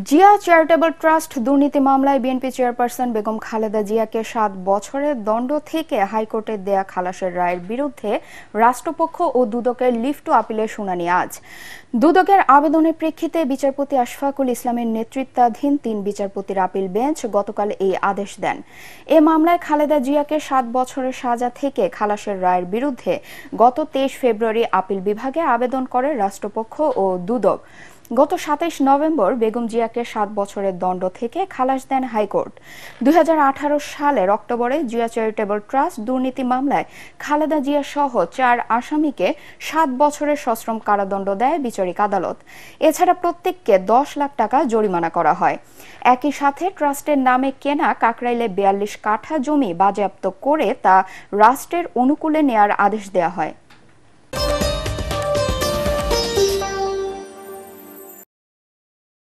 Zia charitable trust দুর্নীতি মামলায় BNP chairperson Begum Khaleda জিয়াকে 7 বছরের দণ্ড থেকে হাইকোর্টের দেয়া খালাসের রায়ের বিরুদ্ধে রাষ্ট্রপক্ষ ও দুদকের লিভ টু আপিলের শুনানি আজ। দুদকের আবেদনের প্রেক্ষিতে বিচারপতি আশফাকুল ইসলামের নেতৃত্বাধীন 3 বিচারপতির আপিল বেঞ্চ গতকাল এই আদেশ দেন। এ মামলায় খালেদা জিয়াকে 7 বছরের সাজা থেকে খালাসের রায়ের বিরুদ্ধে গত 23 ফেব্রুয়ারি আপিল বিভাগে আবেদন করে রাষ্ট্রপক্ষ ও দুদক। গত 27 নভেম্বর বেগম জিয়াকে 7 বছরের দণ্ড থেকে খালাস দেন হাইকোর্ট। 2018 সালের অক্টোবরে জিয়া চ্যারিটেবল ট্রাস্ট দুর্নীতি মামলায় খালেদা জিয়া সহ 4 আসামিকে 7 বছরের সশ্রম কারাদণ্ড দেয় বিচারিক আদালত। এছাড়া প্রত্যেককে 10 লাখ টাকা জরিমানা করা হয়। একই সাথে ট্রাস্টের নামে কেনা কাকরাইলে 42 কাঠা জমি বাজেয়াপ্ত করে তা রাষ্ট্রের অনুকূলে নেয়ার আদেশ দেয়া হয়।